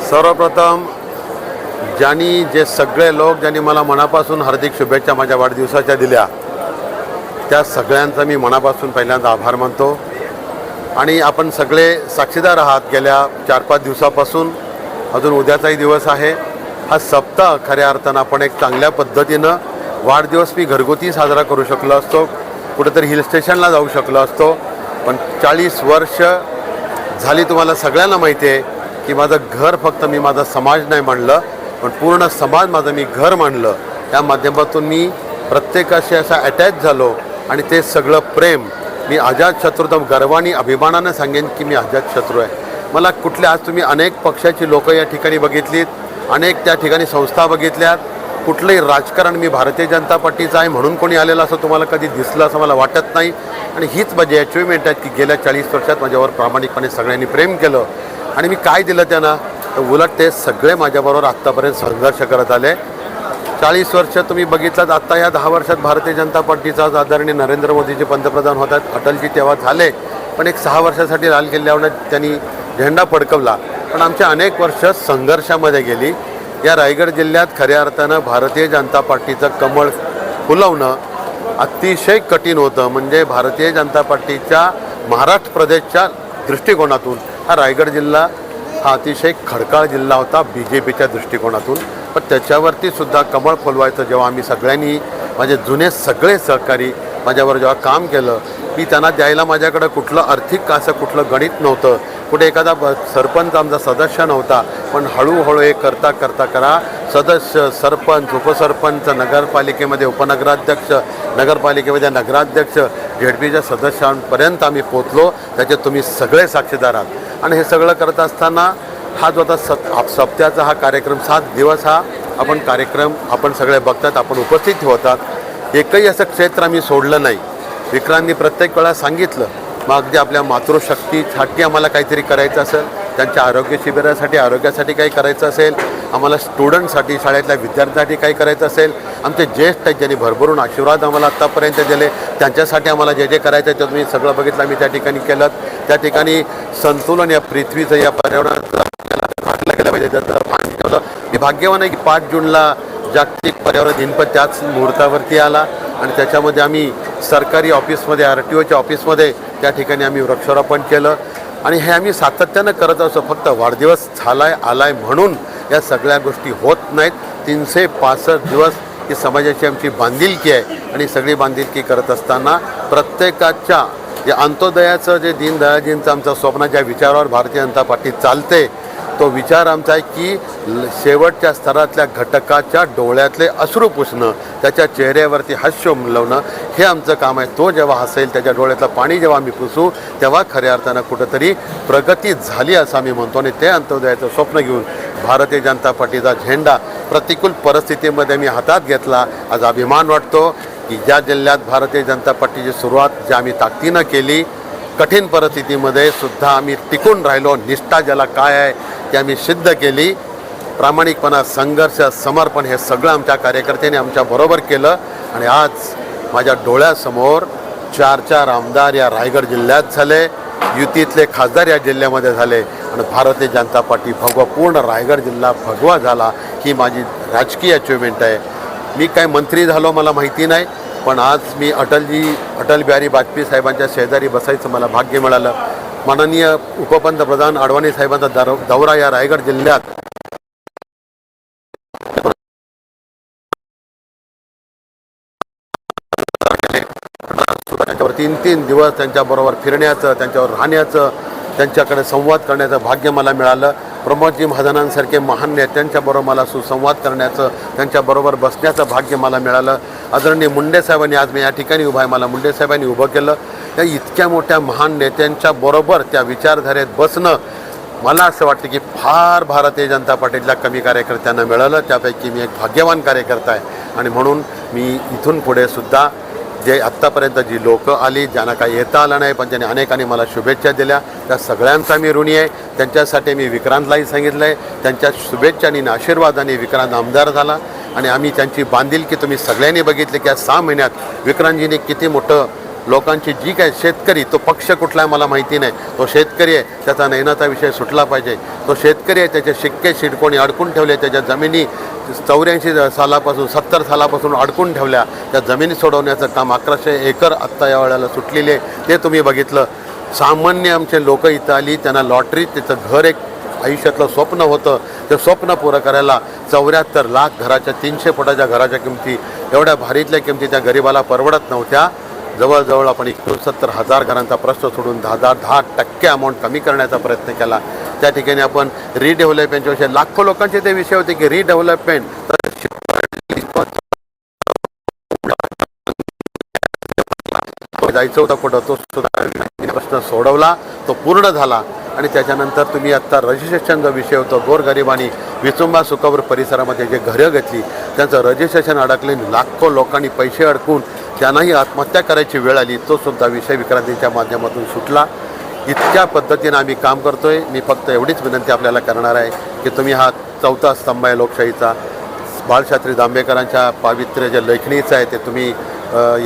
सर्वप्रथम जे सगळे लोक ज्यांनी मला मनापासून हार्दिक शुभेच्छा माझ्या वाढदिवसाच्या दिल्या, त्या सगळ्यांचा मी मनापासून पहिल्यांदा आभार मानतो. आणि आपण सगळे साक्षीदार आहात. गेल्या 4-5 दिवसापासून अजून उद्याचाही दिवस आहे. हा सप्ताह खऱ्या अर्थानं आपण एक चांगल्या पद्धतीनं वाढदिवस मी घरगुती साजरा करू शकलो असतो, कुठेतरी हिल स्टेशनला जाऊ शकलो असतो. पण 40 वर्ष झाली. तुम्हाला सगळ्यांना माहिती आहे की माझं घर फक्त मी माझा समाज नाही मानलं, पण पूर्ण समाज माझं मी घर मानलं. त्या माध्यमातून मी प्रत्येकाशी असा अटॅच झालो आणि ते सगळं प्रेम मी अजातशत्रू गर्वाने अभिमानानं सांगेन की मी अजातशत्रू आहे. मला कुठल्या आज तुम्ही अनेक पक्षाची लोकं या ठिकाणी बघितलीत, अनेक त्या ठिकाणी संस्था बघितल्यात. कुठलंही राजकारण मी भारतीय जनता पार्टीचं आहे म्हणून कोणी आलेलं असं तुम्हाला कधी दिसलं असं मला वाटत नाही. आणि हीच माझी अचिव्हमेंट आहे की गेल्या 40 वर्षात माझ्यावर प्रामाणिकपणे सगळ्यांनी प्रेम केलं. आणि मी काय दिलं त्यांना, तर उलट ते सगळे माझ्याबरोबर आत्तापर्यंत संघर्ष करत आले. 40 वर्ष तुम्ही बघितलात. आत्ता या 10 वर्षात भारतीय जनता पार्टीचा आदरणीय नरेंद्र मोदीचे पंतप्रधान होतात. अटलजी तेव्हा झाले, पण एक 6 वर्षासाठी लाल किल्ल्यावर त्यांनी झेंडा फडकवला. पण आमच्या अनेक वर्ष संघर्षामध्ये गेली. या रायगड जिल्ह्यात खऱ्या अर्थानं भारतीय जनता पार्टीचं कमळ फुलवणं अतिशय कठीण होतं. म्हणजे भारतीय जनता पार्टीच्या महाराष्ट्र प्रदेशच्या दृष्टिकोनातून हा रायगड जिल्हा हा अतिशय खडकाळ जिल्हा होता BJPच्या दृष्टिकोनातून. पण त्याच्यावरती सुद्धा कमळ फुलवायचं जेव्हा आम्ही सगळ्यांनी, माझे जुने सगळे सहकारी माझ्यावर जेव्हा काम केलं, मी त्यांना द्यायला माझ्याकडं कुठलं आर्थिक असं कुठलं गणित नव्हतं, कुठे एखादा सरपंच आमचा सदस्य नव्हता. पण हळूहळू हे करता सदस्य, सरपंच, उपसरपंच, नगरपालिकेमध्ये उपनगराध्यक्ष, नगरपालिकेमध्ये नगराध्यक्ष, ZPच्या सदस्यांपर्यंत आम्ही पोचलो. त्याचे तुम्ही सगळे साक्षीदार आहात. आणि हे सगळं करत असताना हा जो आता सप्त्याचा हा कार्यक्रम 7 दिवस हा कार्यक्रम आपण सगळे बघतात, आपण उपस्थित होतात. एकही असं क्षेत्र आम्ही सोडलं नाही. विक्रांतनी प्रत्येक वेळा सांगितलं, मग अगदी आपल्या मातृशक्तीसाठी आम्हाला काहीतरी करायचं असेल, त्यांच्या आरोग्य शिबिरासाठी आरोग्यासाठी काही करायचं असेल, आम्हाला स्टुडंटसाठी शाळेतल्या विद्यार्थ्यांसाठी काही करायचं असेल, आमचे ज्येष्ठ आहेत ज्यांनी भरभरून आशीर्वाद आम्हाला आत्तापर्यंत दिले, त्यांच्यासाठी आम्हाला जे करायचं आहे ते तुम्ही सगळं बघितलं आम्ही त्या ठिकाणी केलं. त्या ठिकाणी संतुलन या पृथ्वीचं, या पर्यावरणाचं राखलं गेलं पाहिजे. त्याचं पाणी ठेवलं. मी भाग्यवान आहे की 5 जूनला जागतिक पर्यावरण दिन पण त्याच मुहूर्तावरती आला. आणि त्याच्यामध्ये आम्ही सरकारी ऑफिसमध्ये, RTOच्या ऑफिसमध्ये त्या ठिकाणी आम्ही वृक्षारोपण केलं. आणि हे आम्ही सातत्यानं करत असतो. फक्त वाढदिवस आलाय म्हणून या सगळ्या गोष्टी होत नाहीत. 365 दिवस ही समाजाची आमची बांधिलकी आहे. आणि सगळी बांधिलकी करत असताना प्रत्येकाच्या जे अंत्योदयाचं, जे दीनदयाळजींचं आमचं स्वप्न, ज्या विचारावर भारतीय जनता पार्टी चालते, तो विचार आमचा आहे की शेवटच्या स्तरातल्या घटकाच्या डोळ्यातले अश्रू पुसणं, त्याच्या चेहऱ्यावरती हास्य उमलवणं, हे आमचं काम आहे. तो जेव्हा हसेल, त्याच्या डोळ्यातलं पाणी जेव्हा आम्ही पुसू, तेव्हा खऱ्या अर्थानं कुठंतरी प्रगती झाली असं आम्ही म्हणतो. आणि ते अंत्योदयाचं स्वप्न घेऊन भारतीय जनता पार्टीचा झेंडा प्रतिकूल परिस्थितीमध्ये मी हातात घेतला. आज अभिमान वाटतो की ज्या जिल्ह्यात भारतीय जनता पार्टीची सुरुवात ज्या आम्ही ताकदीनं केली, कठीण परिस्थितीमध्ये सुद्धा आम्ही टिकून राहिलो. निष्ठा ज्याला काय आहे ते आम्ही सिद्ध केली. प्रामाणिकपणा, संघर्ष, समर्पण हे सगळं आमच्या कार्यकर्त्यांनी आमच्याबरोबर केलं. आणि आज माझ्या डोळ्यासमोर 4 आमदार या रायगड जिल्ह्यात झाले, युतीतले खासदार या जिल्ह्यामध्ये झाले, आणि भारतीय जनता पार्टी भगवा, पूर्ण रायगड जिल्हा भगवा झाला. ही माझी राजकीय अचिव्हमेंट आहे. मी काय मंत्री झालो मला माहिती नाही, पण आज मी अटल बिहारी वाजपेयी साहेबांच्या शेजारी बसायचं मला भाग्य मिळालं. माननीय उपपंतप्रधान अडवाणी साहेबांचा दौरा या रायगड जिल्ह्यात 3 दिवस त्यांच्याबरोबर फिरण्याचं, त्यांच्यावर राहण्याचं, त्यांच्याकडे संवाद करण्याचं भाग्य मला मिळालं. प्रमोदजी महाजनांसारखे महान नेत्यांच्याबरोबर मला सुसंवाद करण्याचं, त्यांच्याबरोबर बसण्याचं भाग्य मला मिळालं. आदरणीय मुंडे साहेबांनी, आज मी या ठिकाणी उभा आहे, मला मुंडे साहेबांनी उभं केलं. त्या इतक्या मोठ्या महान नेत्यांच्या बरोबर त्या विचारधारेत बसणं, मला असं वाटतं की फार भारतीय जनता पार्टीतल्या कमी कार्यकर्त्यांना मिळालं. त्यापैकी मी एक भाग्यवान कार्यकर्ता आहे. आणि म्हणून मी इथून पुढे सुद्धा जे आत्तापर्यंत जी लोकं आली, ज्यांना काही येता आलं नाही, पण ज्यांनी अनेकांनी मला शुभेच्छा दिल्या, त्या सगळ्यांचा मी ऋणी आहे. त्यांच्यासाठी मी विक्रांतलाही सांगितलं आहे, त्यांच्या शुभेच्छांनी आणि आशीर्वादाने विक्रांत आमदार झाला. आणि आम्ही त्यांची बांधिलकी तुम्ही सगळ्यांनी बघितली की या 6 महिन्यात विक्रांतजींनी किती मोठं लोकांची जी काय शेतकरी, तो पक्ष कुठला आहे मला माहिती नाही, तो शेतकरी आहे, त्याचा नैनाचा विषय सुटला पाहिजे. तो शेतकरी आहे, त्याचे शिक्के शिडकोणी अडकून ठेवले, त्याच्या जमिनी 84 सालापासून 70 सालापासून अडकून ठेवल्या, त्या जमिनी सोडवण्याचं काम 1100 एकर आत्ता या वेळेला सुटलेली आहे, ते तुम्ही बघितलं. सामान्य आमचे लोक इथं आली, त्यांना लॉटरी, त्याचं घर एक आयुष्यातलं स्वप्न होतं, ते स्वप्न पुरं करायला 74 लाख घराच्या 300 फुटाच्या घराच्या किमती, एवढ्या भारीतल्या किमती त्या गरिबाला परवडत नव्हत्या. जवळजवळ आपण 69,000 घरांचा प्रश्न सोडून 10% अमाऊंट कमी करण्याचा प्रयत्न केला. त्या ठिकाणी आपण रिडेव्हलपमेंटच्या विषय, लाखो लोकांचे ते विषय होते की रिडेव्हलपमेंट, जायचं होतं कुठं, तो सुद्धा प्रश्न सोडवला, तो पूर्ण झाला. आणि त्याच्यानंतर तुम्ही आत्ता रजिस्ट्रेशनचा विषय होतो, गोरगरिबांनी विचुंबा सुकापूर परिसरामध्ये जे घरं घेतली त्यांचं रजिस्ट्रेशन अडकले, लाखो लोकांनी पैसे अडकून त्यांनाही आत्महत्या करायची वेळ आली, तो सुद्धा विषय विक्रांतीच्या माध्यमातून सुटला. इतक्या पद्धतीनं आम्ही काम करतोय. मी फक्त एवढीच विनंती आपल्याला करणार आहे की तुम्ही हा चौथा स्तंभ आहे लोकशाहीचा, बाळशास्त्री जांभेकरांच्या पावित्र्य जे लेखणीचं आहे ते तुम्ही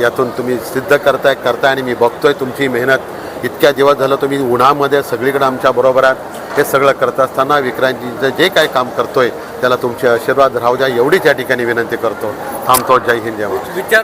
यातून तुम्ही सिद्ध करताय आणि मी बघतोय तुमची मेहनत. इतक्या दिवस झालं तुम्ही उन्हामध्ये सगळीकडे आमच्या बरोबर आहात. हे सगळं करत असताना विक्रांतजींचं जे काय काम करतोय त्याला तुमचे आशीर्वाद राहू द्या, एवढीच या ठिकाणी विनंती करतो. थांबतो. जय हिंद, जय महाराष्ट्र.